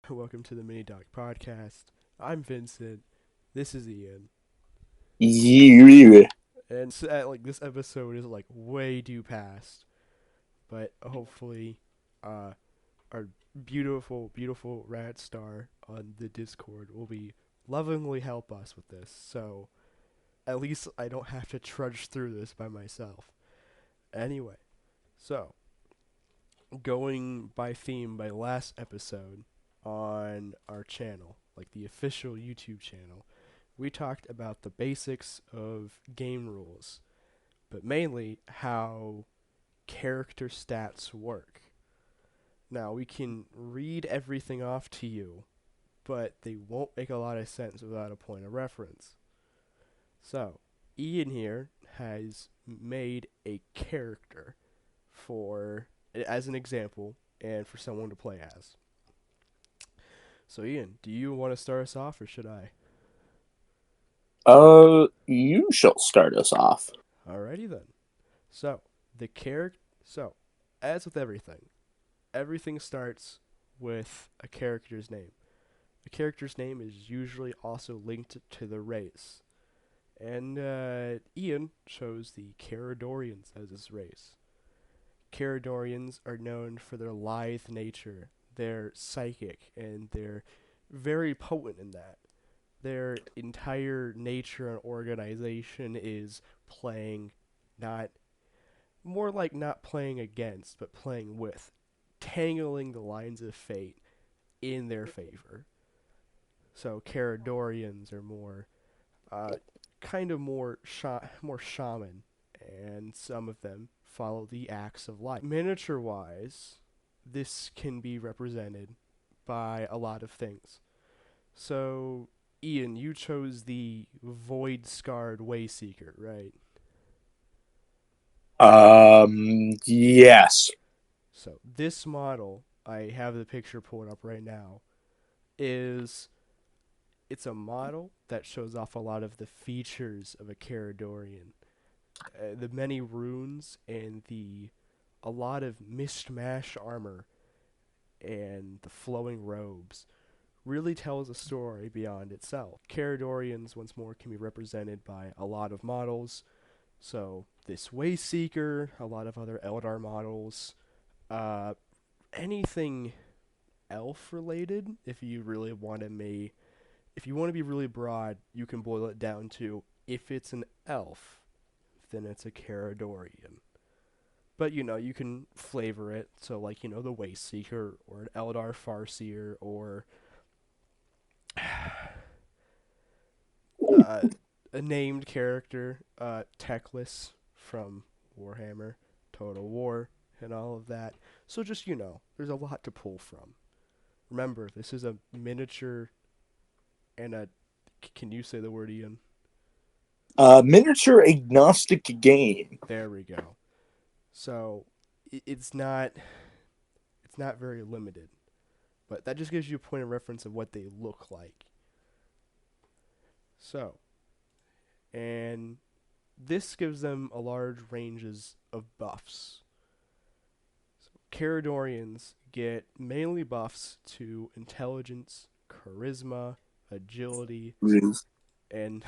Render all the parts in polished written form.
Welcome to the Mini Doc Podcast. I'm Vincent. This is Ian, Yeah. and this episode is like way due past, but hopefully, uh, our beautiful, beautiful Rat Star on the Discord will be lovingly help us with this. So at least I don't have to trudge through this by myself. Anyway, so going by theme by last episode on our channel, like the official YouTube channel, we talked about the basics of game rules, but mainly how character stats work. Now, we can read everything off to you, but they won't make a lot of sense without a point of reference. So, Ian here has made a character for as an example and for someone to play as. So Ian, do you want to start us off or should I? You shall start us off. Alrighty then. So, the character so as with everything, everything starts with a character's name. A character's name is usually also linked to the race. And Ian chose the Caradorians as his race. Caradorians are known for their lithe nature. They're psychic and they're very potent in that. Their entire nature and organization is playing not more like not playing against, but playing with, tangling the lines of fate in their favor. So Caradorians are more, uh, kind of more shaman, and some of them follow the acts of life. Miniature wise, this can be represented by a lot of things. So, Ian, you chose the void scarred Wayseeker, right? Yes. So, this model, I have the picture pulled up right now, is it's a model that shows off a lot of the features of a Caradorian. The many runes and the a lot of mishmash armor and the flowing robes really tells a story beyond itself. Caradorians, once more, can be represented by a lot of models. So, this Wayseeker, a lot of other Eldar models, uh, anything elf related, if you want to be really broad, you can boil it down to if it's an elf, then it's a Caradorian. But you can flavor it. So, like, the Wayseeker or an Eldar Farseer or uh, a named character, Teclis from Warhammer, Total War, and all of that. So just there's a lot to pull from. Remember, this is a miniature and a. Can you say the word, Ian? Miniature agnostic game. There we go. So it's not very limited, but that just gives you a point of reference of what they look like. So, and this gives them a large ranges of buffs. So Caradorians get mainly buffs to intelligence, charisma, agility, and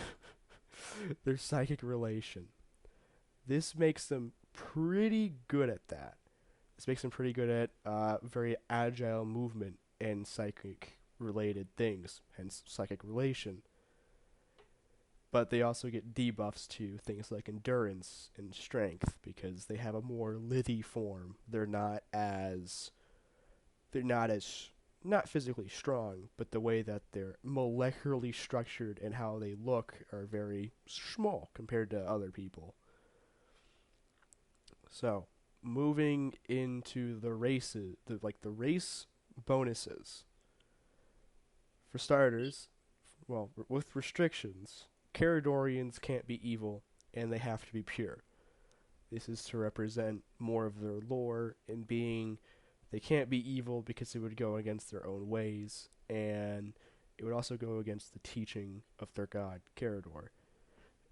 their psychic relation. This makes them pretty good at that. This makes them pretty good at very agile movement and psychic related things, hence psychic relation. But they also get debuffs to things like endurance and strength because they have a more lithy form. They're not as not physically strong, but the way that they're molecularly structured and how they look are very small compared to other people. So, moving into the races, the race bonuses. For starters, well, with restrictions, Caradorians can't be evil and they have to be pure. This is to represent more of their lore and being they can't be evil because it would go against their own ways and it would also go against the teaching of their god Carador.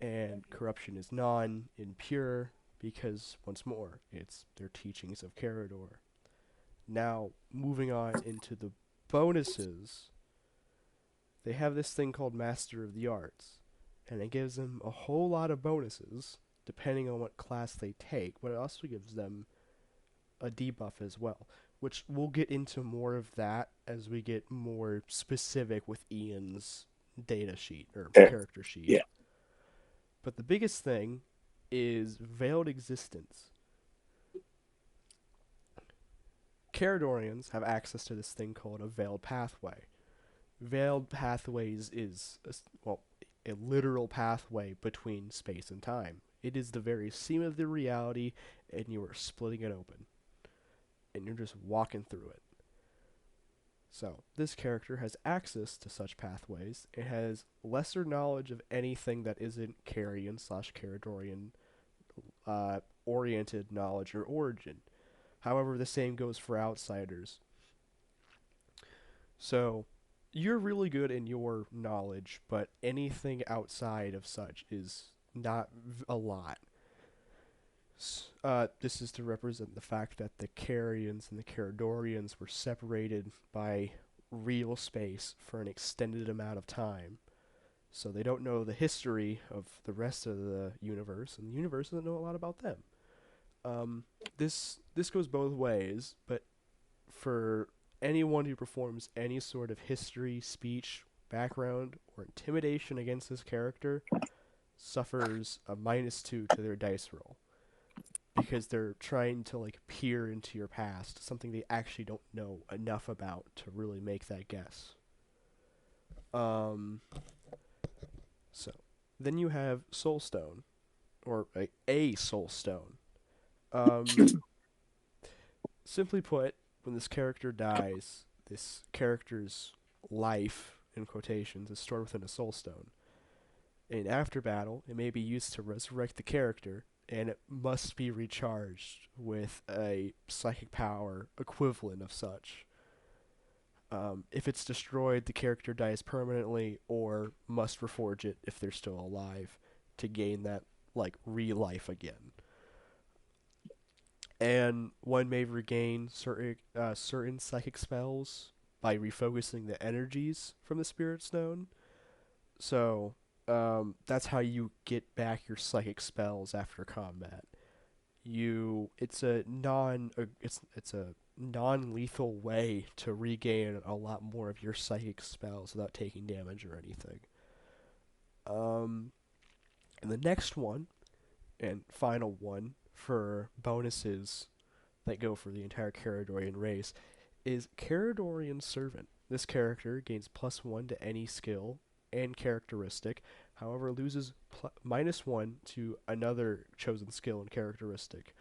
And corruption is non-impure because once more, it's their teachings of Carador. Now, moving on into the bonuses, they have this thing called Master of the Arts, and it gives them a whole lot of bonuses depending on what class they take, but it also gives them a debuff as well, which we'll get into more of that as we get more specific with Ian's data sheet or Okay. character sheet. Yeah. But the biggest thing is Veiled Existence. Caradorians have access to this thing called a Veiled Pathway. Veiled Pathways is, well, a literal pathway between space and time. It is the very seam of the reality, and you are splitting it open. And you're just walking through it. So, this character has access to such pathways. It has lesser knowledge of anything that isn't Carrion slash Caradorian oriented knowledge or origin. However, the same goes for outsiders. So, you're really good in your knowledge, but anything outside of such is not a lot. This is to represent the fact that the Carians and the Caradorians were separated by real space for an extended amount of time. So they don't know the history of the rest of the universe, and the universe doesn't know a lot about them. Um, this goes both ways, but for anyone who performs any sort of history, speech, background, or intimidation against this character suffers a -2 to their dice roll because they're trying to like peer into your past, something they actually don't know enough about to really make that guess. Um, so then you have Soulstone, or a Soulstone. Um, Simply put, when this character dies, this character's life, in quotations, is stored within a Soulstone. In after battle, it may be used to resurrect the character, and it must be recharged with a psychic power equivalent of such. If it's destroyed, the character dies permanently, or must reforge it if they're still alive to gain that like re-life again. And one may regain certain psychic spells by refocusing the energies from the Spirit Stone. So that's how you get back your psychic spells after combat. It's a non-lethal way to regain a lot more of your psychic spells without taking damage or anything. Um, and the next one and final one for bonuses that go for the entire Caradorian race is Caradorian Servant. This character gains +1 to any skill and characteristic, however, loses -1 to another chosen skill and characteristic.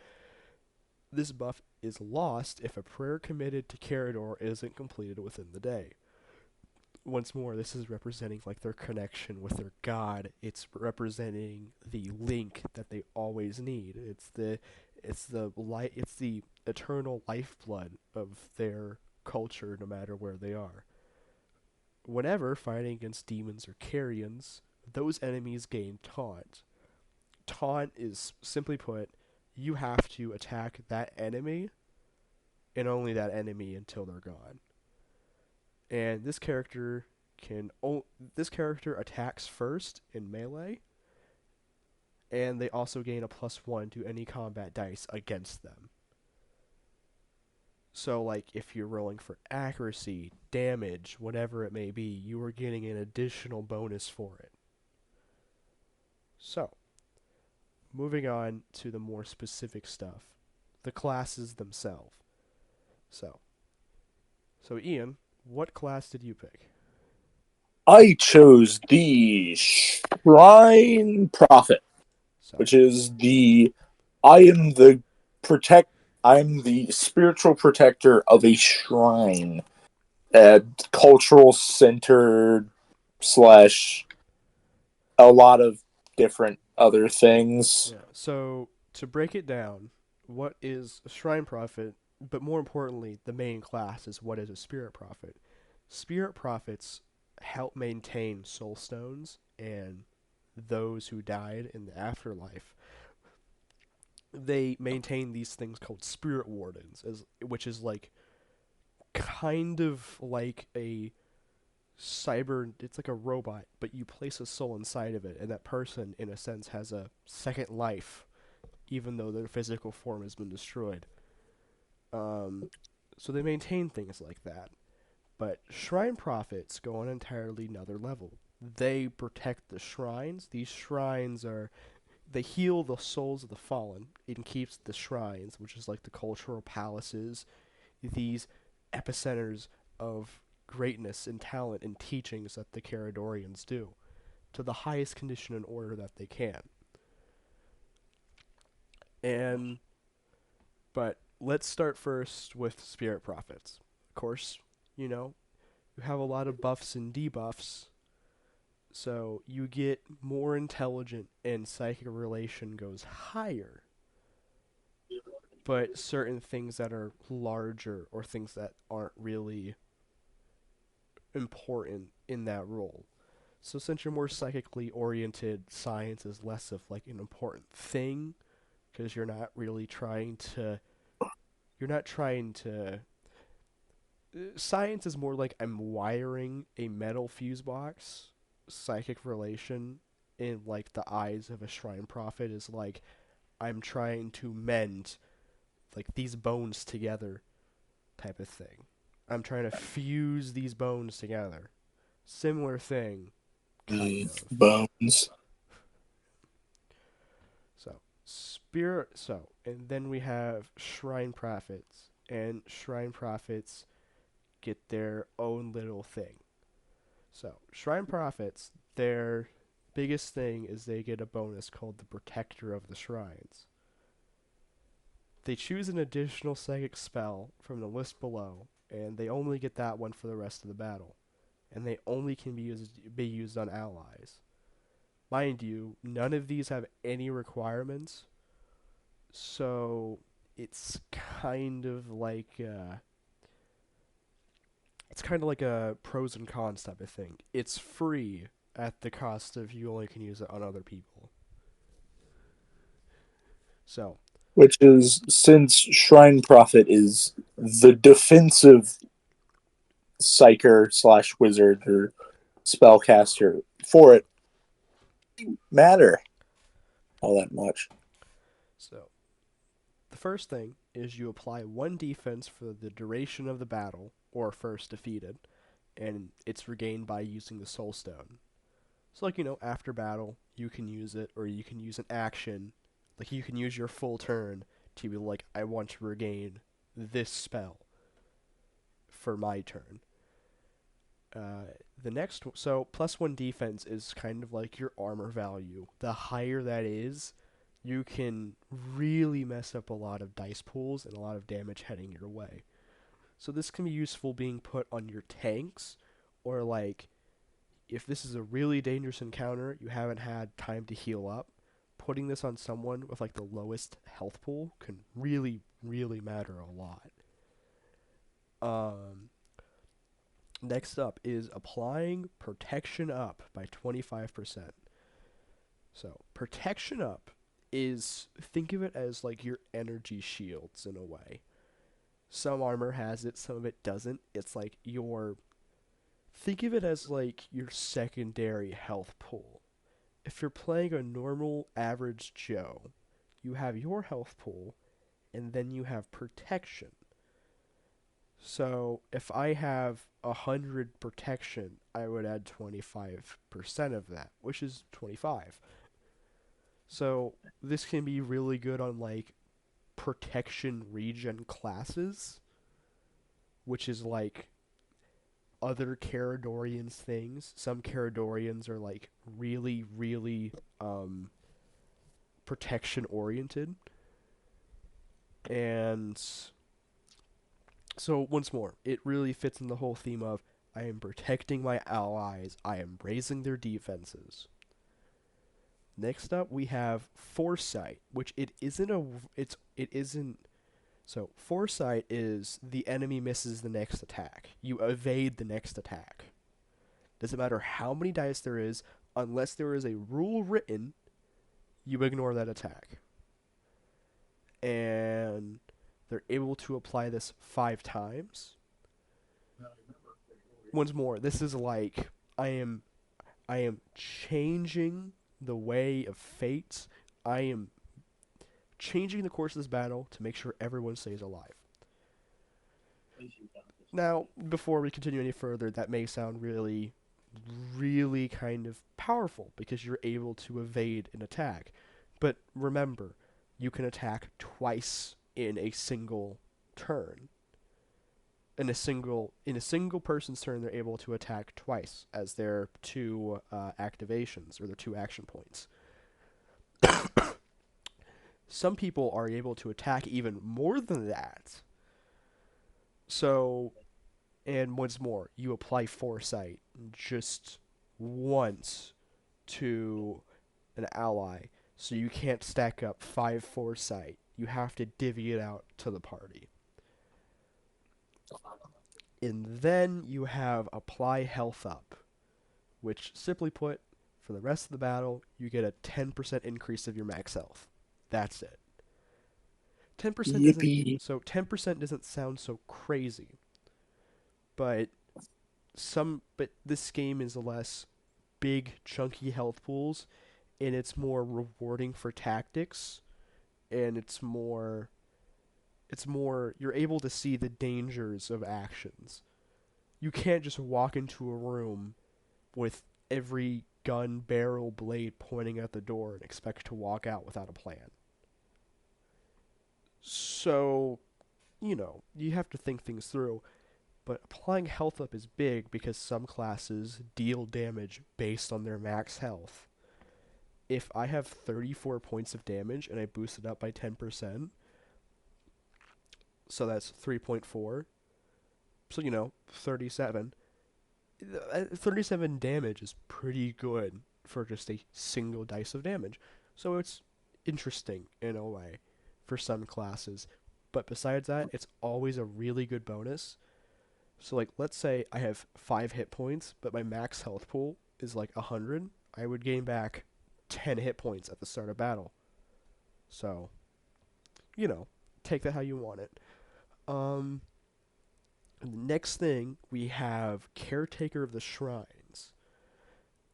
This buff is lost if a prayer committed to Carador isn't completed within the day. Once more, this is representing like their connection with their god. It's representing the link that they always need. It's the eternal lifeblood of their culture, no matter where they are. Whenever fighting against demons or carrions, those enemies gain taunt. Taunt is simply put, you have to attack that enemy and only that enemy until they're gone. And this character attacks first in melee, and they also gain a +1 to any combat dice against them. So, like, if you're rolling for accuracy, damage, whatever it may be, you are getting an additional bonus for it. So, moving on to the more specific stuff, the classes themselves. So, Ian, what class did you pick? I chose the Shrine Prophet, So, which is the I am the protect I'm the spiritual protector of a shrine, a cultural center slash a lot of different other things. yeah. So, to break it down, what is a shrine prophet? But more importantly, the main class is what is a spirit prophet. Spirit prophets help maintain soul stones and those who died in the afterlife. They maintain these things called spirit wardens, which is like kind of like a cyber, it's like a robot, but you place a soul inside of it, and that person, in a sense, has a second life, even though their physical form has been destroyed. Um, so they maintain things like that. But shrine prophets go on entirely another level. They protect the shrines. These shrines are, they heal the souls of the fallen and keeps the shrines, which is like the cultural palaces, these epicenters of greatness and talent and teachings that the Caradorians do, to the highest condition and order that they can. And but let's start first with spirit prophets. Of course, you know, you have a lot of buffs and debuffs, so you get more intelligent and psychic relation goes higher. But certain things that are larger or things that aren't really important in that role. So since you're more psychically oriented, science is less of like an important thing because you're not trying to science is more like I'm wiring a metal fuse box. Psychic relation in like the eyes of a shrine prophet is like I'm trying to mend like these bones together type of thing. I'm trying to fuse these bones together. Similar thing, kind of. Bones. And then we have shrine prophets, and shrine prophets get their own little thing. So, shrine prophets, their biggest thing is they get a bonus called the Protector of the Shrines. They choose an additional psychic spell from the list below, and they only get that one for the rest of the battle, and they only can be used on allies. Mind you, none of these have any requirements, so it's kind of like a pros and cons type of thing. It's free at the cost of you only can use it on other people. So Which is, since Shrine Prophet is the defensive psyker slash wizard or spellcaster for it, matter all that much. so the first thing is you apply one defense for the duration of the battle or first defeated, and it's regained by using the soul stone. So like after battle, you can use it or you can use an action. Like you can use your full turn to be like I want to regain this spell for my turn. The next, so plus one defense is kind of like your armor value. The higher that is, you can really mess up a lot of dice pools and a lot of damage heading your way. So this can be useful being put on your tanks, or like if this is a really dangerous encounter, you haven't had time to heal up. Putting this on someone with like the lowest health pool can really, really matter a lot. Um, Next up is applying protection up by 25%. So, protection up is, think of it as like your energy shields in a way. Some armor has it, some of it doesn't. It's like think of it as like your secondary health pool. If you're playing a normal average Joe, you have your health pool and then you have protection. So if I have 100 protection, I would add 25% of that, which is 25. So this can be really good on like protection regen classes, which is like other Caradorians things. Some Caradorians are like really, really protection oriented. And so once more, it really fits in the whole theme of I am protecting my allies, I am raising their defenses. Next up, we have foresight, which it isn't. So foresight is the enemy misses the next attack. You evade the next attack. Doesn't matter how many dice there is, unless there is a rule written, you ignore that attack. And they're able to apply this 5 times. once more, this is like I am I am changing the way of fate. I am changing the course of this battle to make sure everyone stays alive. Now, before we continue any further, that may sound really, really kind of powerful because you're able to evade an attack. But remember, you can attack twice in a single turn. In a single person's turn, they're able to attack twice as their two activations or their two action points. Some people are able to attack even more than that. So, and once more, you apply foresight just once to an ally, so you can't stack up 5 foresight. You have to divvy it out to the party. And then you have apply health up, which simply put, for the rest of the battle, you get a 10% increase of your max health. That's it. 10% doesn't Yippee. 10% doesn't sound so crazy, but this game is less big chunky health pools and it's more rewarding for tactics and it's more you're able to see the dangers of actions. You can't just walk into a room with every gun barrel blade pointing at the door and expect to walk out without a plan. So, you have to think things through, but applying health up is big because some classes deal damage based on their max health. If I have 34 points of damage and I boost it up by 10%, so that's 3.4, so 37. 37 damage is pretty good for just a single dice of damage. So it's interesting in a way for some classes. But besides that, it's always a really good bonus. So like let's say I have 5 hit points, but my max health pool is like 100. I would gain back 10 hit points at the start of battle. So, you know, take that how you want it. Um the next thing we have Caretaker of the Shrines.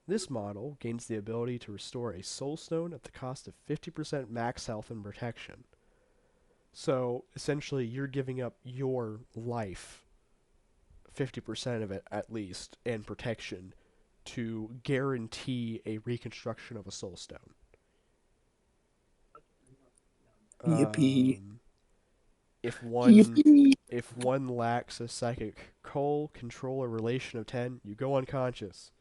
This model gains the ability to restore a soul stone at the cost of 50% max health and protection. So essentially, you're giving up your life, 50% of it at least, and protection to guarantee a reconstruction of a soul stone. Yippee. Um, if one Yippee. if one lacks a psychic cull, control, or relation of 10, you go unconscious.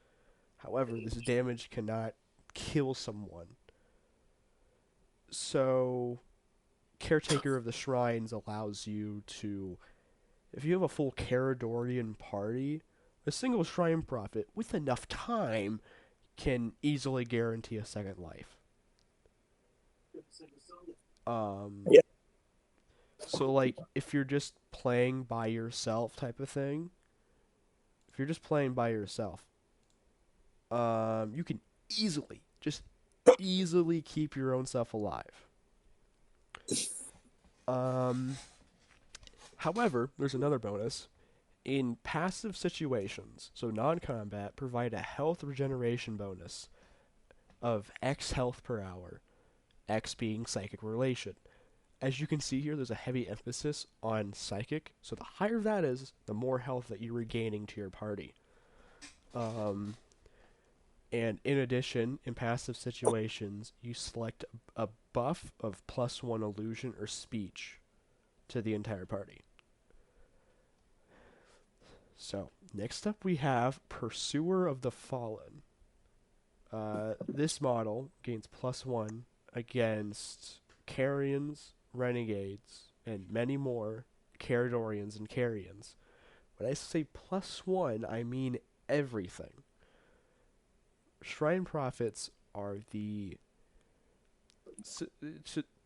However, this damage cannot kill someone. So, Caretaker of the Shrines allows you to, if you have a full Caradorian party, a single Shrine Prophet, with enough time, can easily guarantee a second life. Um, Yeah. so, like, if you're just playing by yourself type of thing, if you're just playing by yourself, you can easily keep your own self alive. Um, However, there's another bonus. In passive situations, so non-combat, provide a health regeneration bonus of X health per hour, X being psychic relation. As you can see here, there's a heavy emphasis on psychic, so the higher that is, the more health that you're regaining to your party. Um, and in addition, in passive situations, you select a buff of +1 illusion or speech to the entire party. So, next up we have Pursuer of the Fallen. This model gains +1 against Carians, Renegades, and many more Caradorians and Carians. When I say +1, I mean everything. Shrine Prophets are the.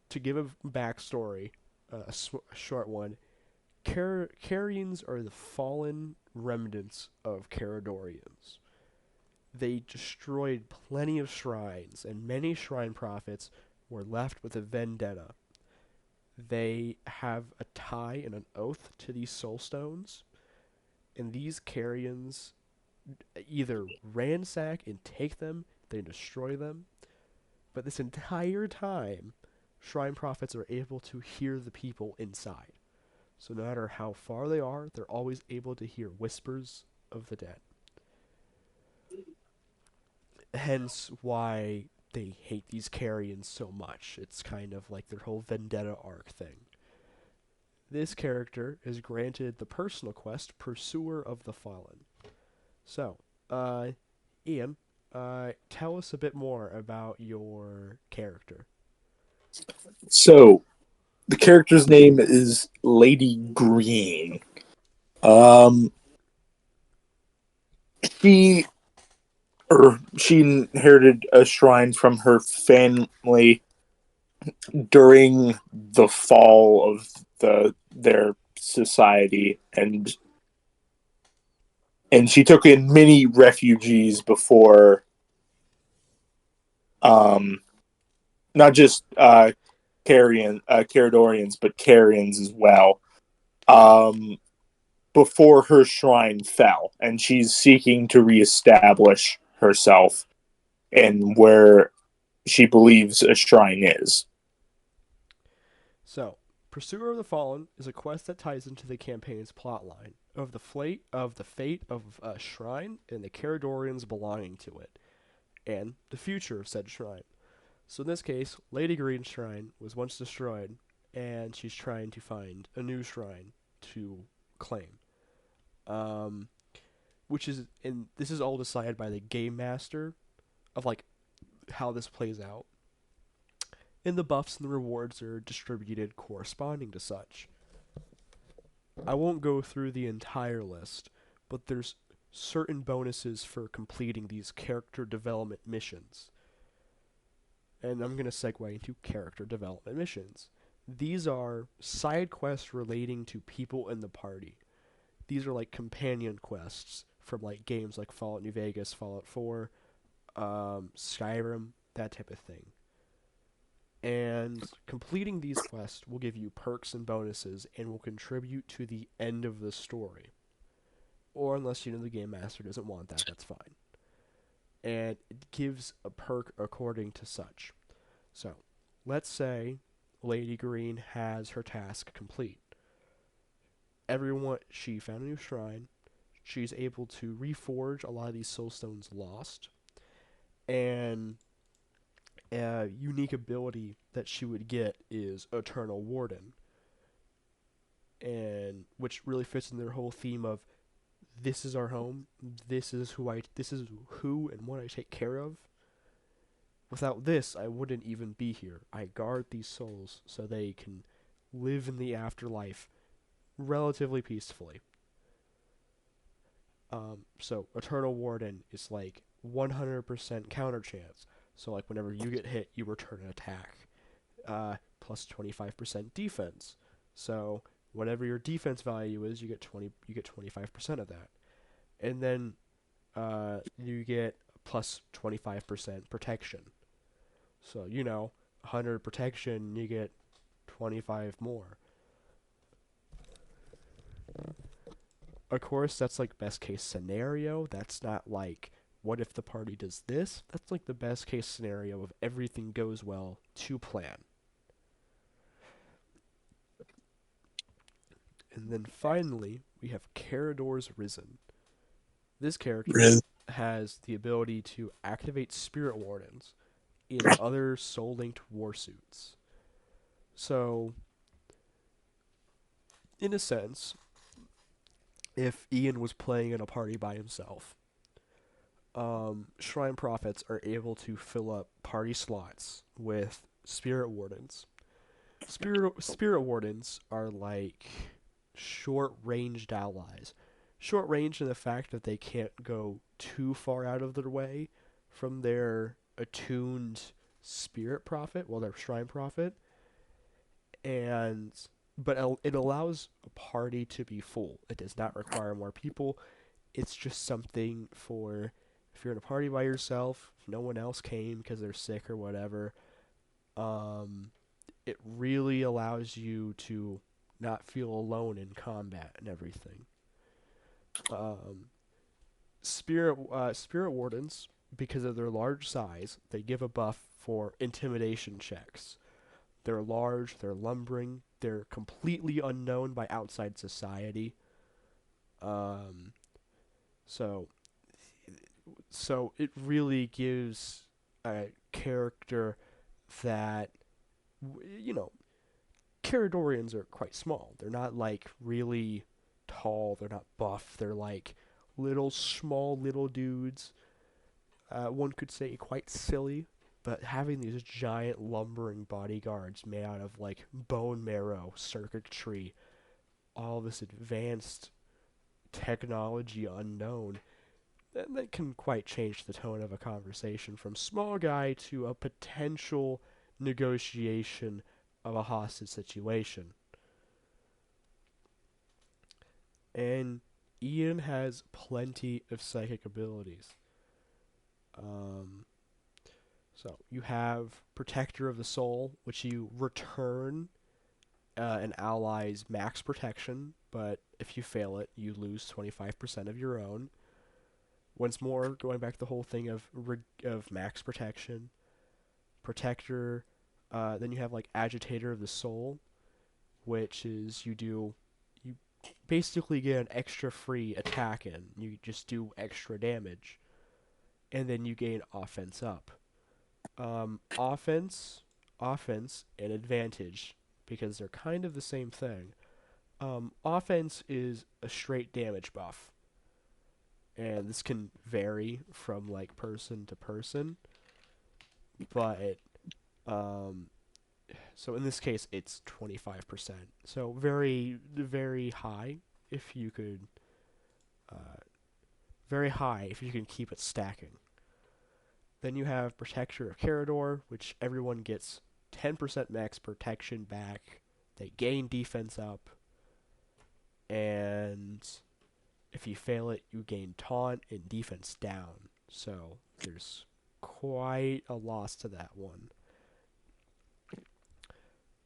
To give a backstory, a short one, Carians are the fallen remnants of Caradorians. They destroyed plenty of shrines, and many shrine prophets were left with a vendetta. They have a tie and an oath to these soul stones, and these carrions either ransack and take them, they destroy them, but this entire time, shrine prophets are able to hear the people inside. So no matter how far they are, they're always able to hear whispers of the dead. Hence why they hate these carrions so much. It's kind of like their whole vendetta arc thing. This character is granted the personal quest Pursuer of the Fallen. So, Ian, tell us a bit more about your character. So the character's name is Lady Green. Um, she she inherited a shrine from her family during the fall of their society, and she took in many refugees before, um, not just Caradorians, but Carians as well. Um, before her shrine fell, and she's seeking to reestablish herself in where she believes a shrine is. So, Pursuer of the Fallen is a quest that ties into the campaign's plotline of the fate of a shrine and the Caradorians belonging to it, and the future of said shrine. So in this case, Lady Green's shrine was once destroyed, and she's trying to find a new shrine to claim. Um, which is, and this is all decided by the game master of like how this plays out, and the buffs and the rewards are distributed corresponding to such. I won't go through the entire list, but there's certain bonuses for completing these character development missions. And I'm going to segue into character development missions. These are side quests relating to people in the party. These are like companion quests from like games like Fallout New Vegas, Fallout 4, Skyrim, that type of thing. And completing these quests will give you perks and bonuses and will contribute to the end of the story. Or unless the game master doesn't want that, that's fine. And it gives a perk according to such. So, let's say Lady Green has her task complete. She found a new shrine. She's able to reforge a lot of these soul stones lost, and a unique ability that she would get is Eternal Warden, and which really fits in their whole theme of this is our home. This is who and what I take care of. Without this, I wouldn't even be here. I guard these souls so they can live in the afterlife relatively peacefully. So Eternal Warden is like 100% counter chance. So like whenever you get hit, you return an attack. Plus 25% defense. So whatever your defense value is, you get 25% of that. And then you get plus 25% protection. So, 100 protection, you get 25 more. Of course, that's like best case scenario. That's not like what if the party does this? That's like the best case scenario of everything goes well to plan. And then finally, we have Carador's Risen. This character has the ability to activate Spirit Wardens in other Soul Linked war suits. So, in a sense, if Ian was playing in a party by himself, Shrine Prophets are able to fill up party slots with Spirit Wardens. Spirit Wardens are like short ranged allies. Short range in the fact that they can't go too far out of their way from their attuned Spirit Prophet, well, their Shrine Prophet, and but it allows a party to be full. It does not require more people. It's just something for if you're in a party by yourself, if no one else came because they're sick or whatever. Um, it really allows you to not feel alone in combat and everything. Um, Spirit Wardens, because of their large size, they give a buff for intimidation checks. They're large, they're lumbering, they're completely unknown by outside society. Um, so so it really gives a character that you know, Caradorians are quite small. They're not like really tall. They're not buff. They're like little small little dudes. One could say quite silly, but having these giant lumbering bodyguards made out of like bone marrow circuitry, all this advanced technology unknown, that can quite change the tone of a conversation from small guy to a potential negotiation of a hostage situation. And Ian has plenty of psychic abilities. Um, so you have Protector of the Soul, which you return an ally's max protection, but if you fail it, you lose 25% of your own. Once more, going back to the whole thing of max protection, Protector. Then you have like Agitator of the Soul, which is you basically get an extra free attack in. You just do extra damage, and then you gain offense up. Offense, offense, and advantage because they're kind of the same thing. Offense is a straight damage buff, and this can vary from like person to person, but um, so in this case it's 25%. So very very high if you could uh, very high if you can keep it stacking. Then you have Protector of Carador, which everyone gets 10% max protection back. They gain defense up, and if you fail it, you gain taunt and defense down. So there's quite a loss to that one.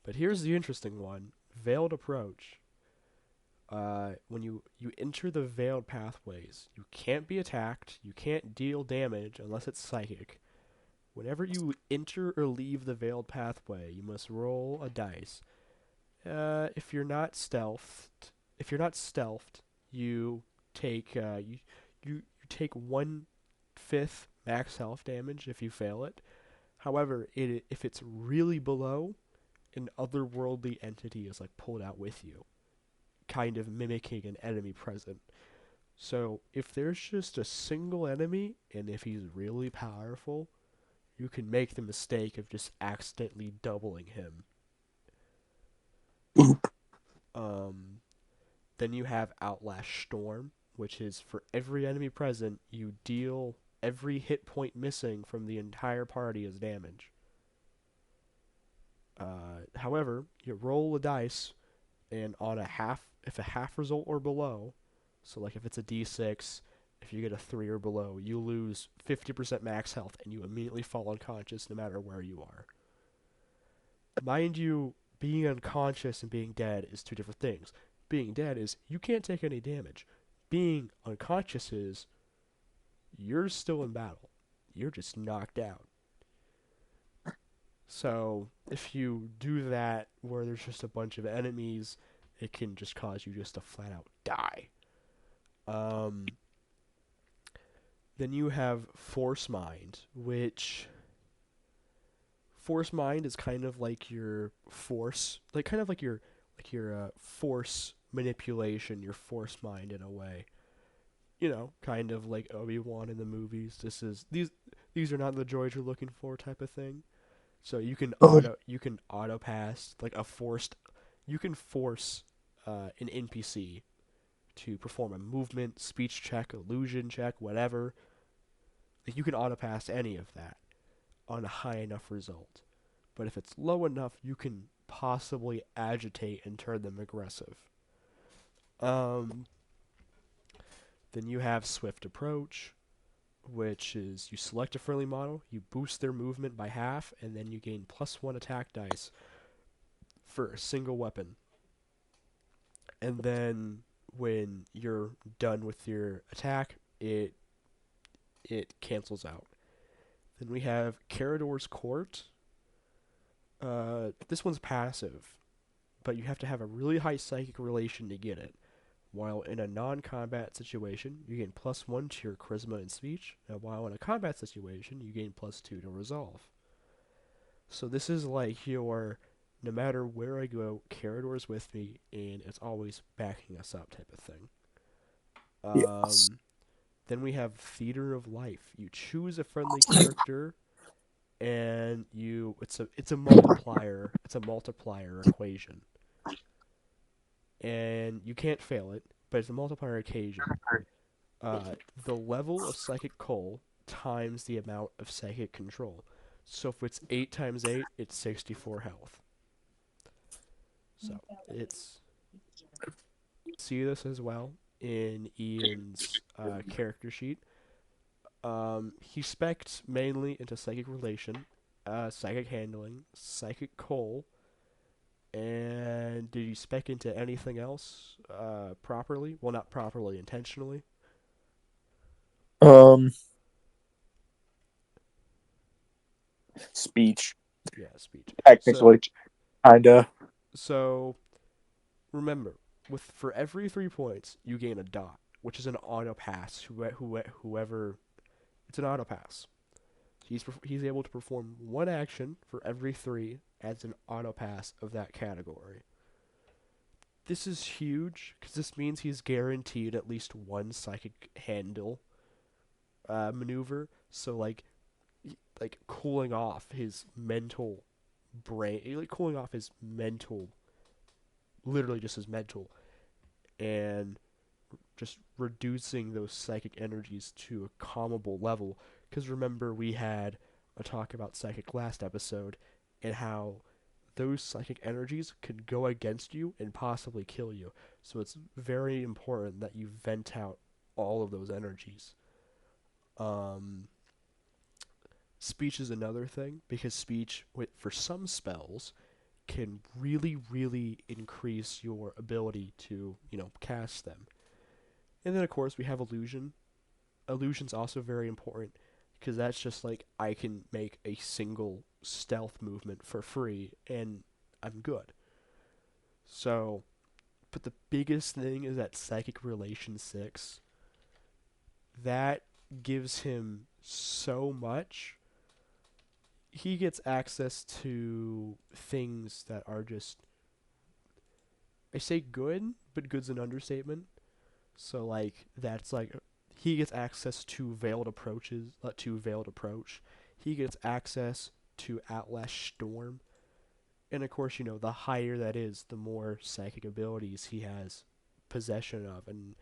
But here's the interesting one: Veiled Approach. When you enter the veiled pathways, you can't be attacked, you can't deal damage unless it's psychic. Whenever you enter or leave the veiled pathway, you must roll a dice. If you're not stealthed, you take you take 1/5 max health damage if you fail it. However, if it's really below, an otherworldly entity is like pulled out with you, kind of mimicking an enemy present. So if there's just a single enemy, and if he's really powerful, you can make the mistake of just accidentally doubling him. Um, then you have Outlast Storm, which is for every enemy present, you deal every hit point missing from the entire party as damage. However, you roll a dice, and on a half, if a half result or below, so like if it's a d6, if you get a 3 or below, you lose 50% max health and you immediately fall unconscious no matter where you are. Mind you, being unconscious and being dead is two different things. Being dead is you can't take any damage. Being unconscious is you're still in battle. You're just knocked out. So if you do that where there's just a bunch of enemies, it can just cause you just to flat out die. Um, then you have Force Mind, which Force Mind is kind of like your force, like kind of like your force manipulation, your force mind in a way. You know, kind of like Obi-Wan in the movies. These are not the droids you're looking for type of thing. So Oh, you can auto pass like a forced you can force an NPC to perform a movement, speech check, illusion check, whatever. Like you can auto pass any of that on a high enough result. But if it's low enough, you can possibly agitate and turn them aggressive. Um, then you have Swift Approach, which is you select a friendly model, you boost their movement by half, and then you gain +1 attack dice for a single weapon. And then when you're done with your attack, it cancels out. Then we have Carador's Court. This one's passive, but you have to have a really high psychic relation to get it. While in a non-combat situation, you gain +1 to your charisma and speech, and while in a combat situation, you gain +2 to resolve. So this is like your, no matter where I go, Carador's with me, and it's always backing us up type of thing. Yes. Um, then we have Theater of Life. You choose a friendly character, and it's a multiplier equation, and you can't fail it, but it's a multiplier occasion. The level of psychic coal times the amount of psychic control. So if it's 8 times 8, it's 64 health. So it's see this as well in Ian's character sheet. He specs mainly into psychic relation, psychic handling, psychic coal, and did you spec into anything else properly? Well, not properly, intentionally. Um, speech, Yeah, speech. So technically, kinda. so remember, with for every 3 points, you gain a dot, which is an auto pass. Whoever, it's an auto pass. He's able to perform one action for every three as an auto pass of that category. This is huge because this means he's guaranteed at least one psychic handle maneuver. So like cooling off his mental brain, like cooling off his mental, literally just his mental, and just reducing those psychic energies to a calmable level. Because remember, we had a talk about psychic last episode and how those psychic energies could go against you and possibly kill you. So it's very important that you vent out all of those energies. Um, Speech is another thing because speech, for some spells, can really, really increase your ability to, cast them. And then, of course, we have illusion. Illusion's also very important because that's just like I can make a single stealth movement for free and I'm good. So, but the biggest thing is that Psychic Relation 6. That gives him so much. He gets access to things that are just, I say good, but good's an understatement. So like that's like he gets access to veiled approach. He gets access to Outlast Storm, and of course, the higher that is, the more psychic abilities he has possession of. And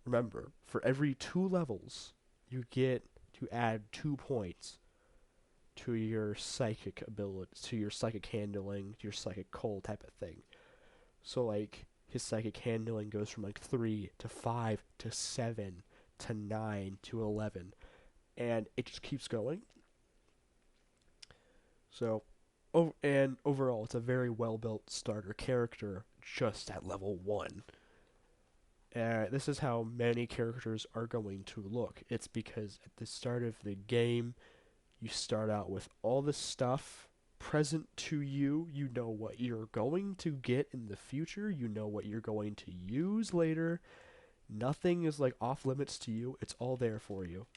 remember, for every 2 levels, you get to add 2 points to your psychic ability, to your psychic handling, to your psychic cold type of thing. So like his psychic handling goes from like 3 to 5 to 7 to 9 to 11, and it just keeps going. So, and overall, it's a very well built starter character just at level 1. This is how many characters are going to look. It's because at the start of the game, you start out with all the stuff present to you. You know what you're going to get in the future. You know what you're going to use later. Nothing is like off limits to you. It's all there for you.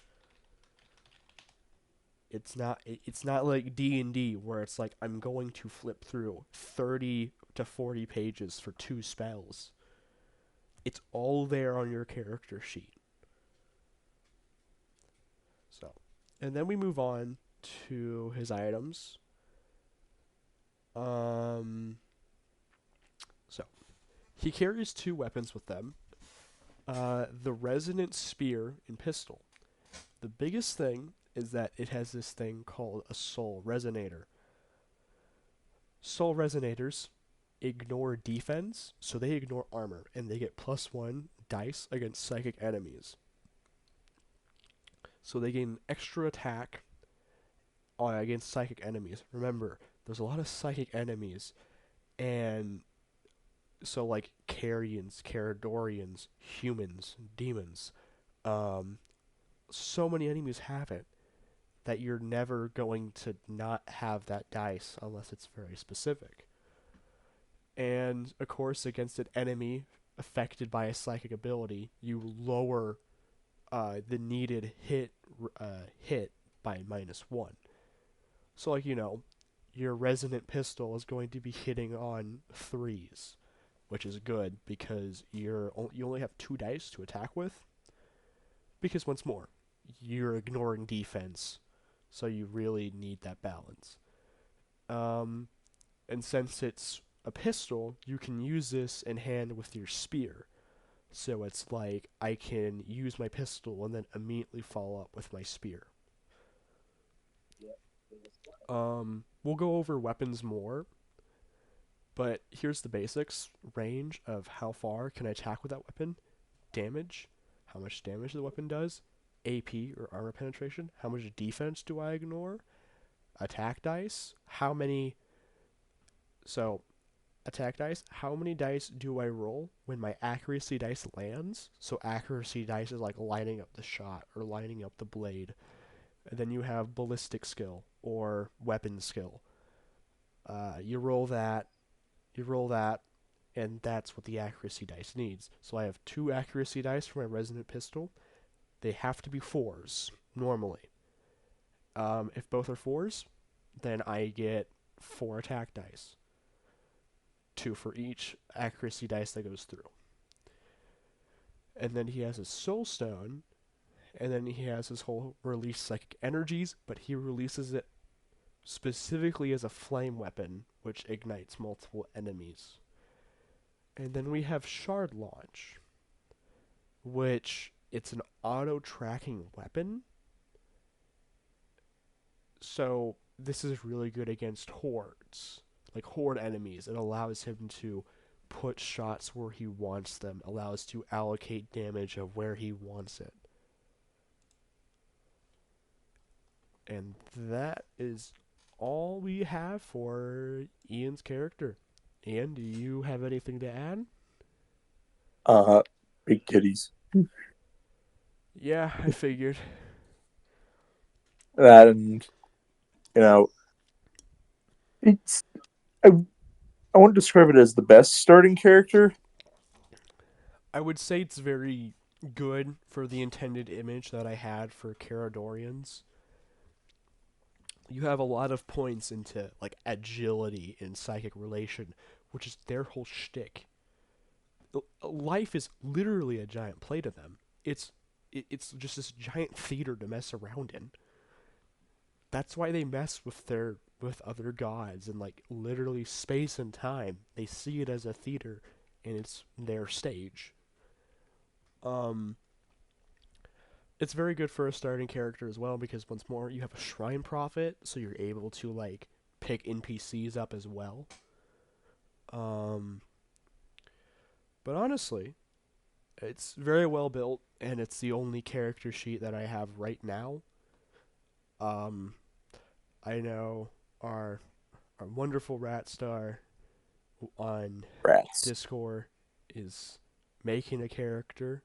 It's not like D&D where it's like I'm going to flip through 30 to 40 pages for 2 spells. It's all there on your character sheet. So, and then we move on to his items. Um so, he carries 2 weapons with them. The resonant spear and pistol. The biggest thing is that it has this thing called a soul resonator. Soul resonators ignore defense, so they ignore armor, and they get +1 dice against psychic enemies. So they gain extra attack against psychic enemies. Remember, there's a lot of psychic enemies, and So like Carians, Caradorians, humans, demons. Um, so many enemies have it that you're never going to not have that dice unless it's very specific. And of course, against an enemy affected by a psychic ability, you lower the needed hit by -1. So like your resonant pistol is going to be hitting on threes, which is good because you only have 2 dice to attack with. Because once more, you're ignoring defense, so you really need that balance. Um, and since it's a pistol, you can use this in hand with your spear. So it's like I can use my pistol and then immediately follow up with my spear. We'll go over weapons more, but here's the basics range of how far can I attack with that weapon, damage, how much damage the weapon does, AP or armor penetration, how much defense do I ignore, attack dice, how many. So, attack dice, how many dice do I roll when my accuracy dice lands? So, accuracy dice is like lining up the shot or lining up the blade. And then you have ballistic skill or weapon skill. You roll that, you roll that, and that's what the accuracy dice needs. So I have 2 accuracy dice for my resonant pistol. They have to be fours normally. If both are fours, then I get 4 attack dice, 2 for each accuracy dice that goes through. And then he has his soul stone, and then he has his whole release psychic energies, but he releases it specifically as a flame weapon, which ignites multiple enemies. And then we have shard launch, which it's an auto tracking weapon. So this is really good against hordes, like horde enemies. It allows him to put shots where he wants them, allows to allocate damage of where he wants it. And that is all we have for Ian's character. Ian, do you have anything to add? Uh, big titties. Yeah, I figured. That and you know, it's I, I wouldn't describe it as the best starting character. I would say it's very good for the intended image that I had for Caradorians. You have a lot of points into like agility and psychic relation, which is their whole shtick. Life is literally a giant play to them. It's just this giant theater to mess around in. That's why they mess with other gods and like literally space and time. They see it as a theater and it's their stage. Um it's very good for a starting character as well because once more you have a shrine prophet, so you're able to like pick NPCs up as well. Um but honestly, it's very well built and it's the only character sheet that I have right now. Um I know our our wonderful rat star on Rats. Discord is making a character,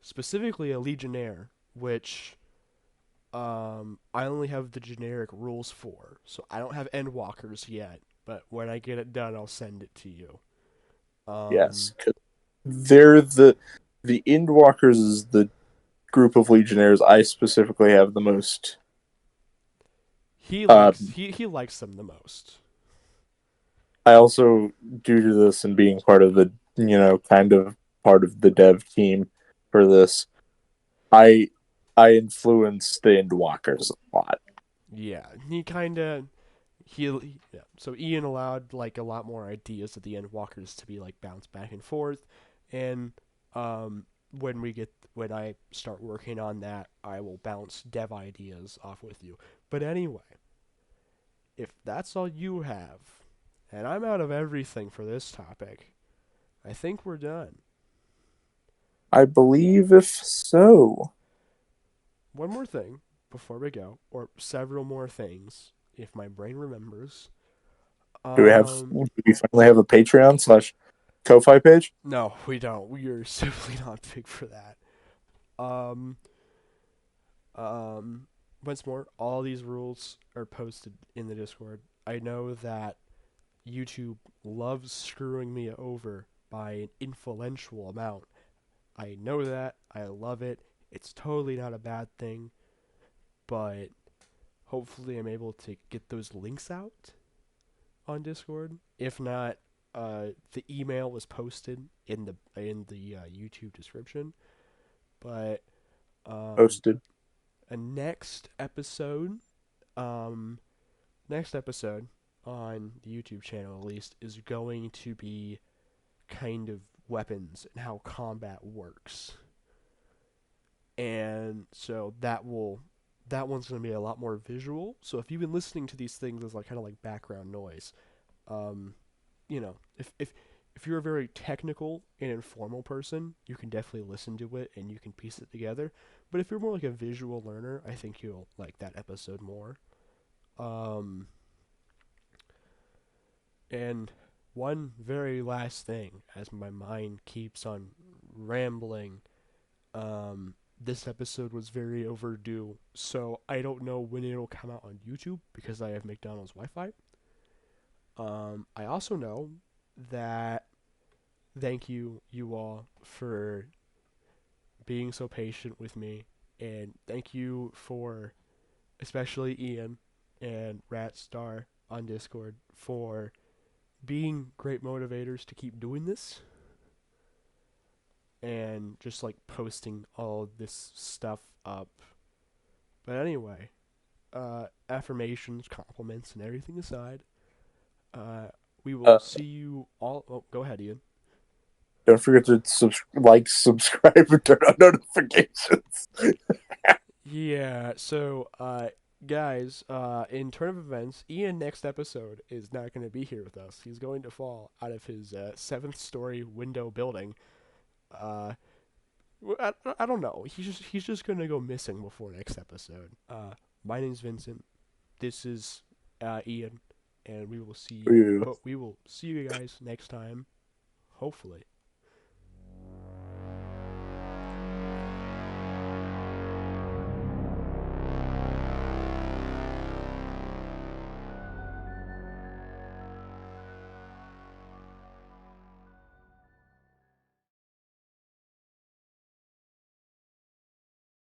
specifically a legionnaire, which I only have the generic rules for, so I don't have endwalkers yet. But when I get it done, I'll send it to you. Yes, Um, 'cause they're the Endwalkers is the group of Legionnaires I specifically have the most. Uh, he likes them the most. I also, due to this and being part of the kind of part of the dev team for this, I I influenced the Endwalkers a lot. Yeah, yeah. So Ian allowed like a lot more ideas at the end walkers to be like bounced back and forth, and when I start working on that, I will bounce dev ideas off with you. But anyway, if that's all you have, and I'm out of everything for this topic, I think we're done. I believe if so. One more thing before we go, or several more things, if my brain remembers. Do we Um, finally have a Patreon slash? Ko-Fi page? No, we don't. We are simply not big for that. Um, um, Once more, all these rules are posted in the Discord. I know that YouTube loves screwing me over by an influential amount. I know that. I love it. It's totally not a bad thing, but hopefully I'm able to get those links out on Discord. If not, the email was posted in the YouTube description. But um, Posted. a um, next episode on the YouTube channel at least is going to be kind of weapons and how combat works. And so that one's going to be a lot more visual. So if you've been listening to these things as like kind of like background noise, um, you know, if you're a very technical and informal person, you can definitely listen to it and you can piece it together. But if you're more like a visual learner, I think you'll like that episode more. Um, and one very last thing, as my mind keeps on rambling, this episode was very overdue, so I don't know when it'll come out on YouTube because I have McDonald's Wi-Fi. I also know that thank you all for being so patient with me, and thank you for especially Ian and Ratstar on Discord for being great motivators to keep doing this and just like posting all this stuff up. But anyway, affirmations, compliments, and everything aside, uh, we will Uh, see you all. Oh, go ahead, Ian. don't forget to subscribe, and turn on notifications. Yeah, so, guys, in turn of events, Ian next episode is not going to be here with us. He's going to fall out of his seventh story window building. Uh, I don't know. He's just going to go missing before next episode. My name's Vincent. This is Ian, and we will see. Ew. But we will see you guys next time, hopefully.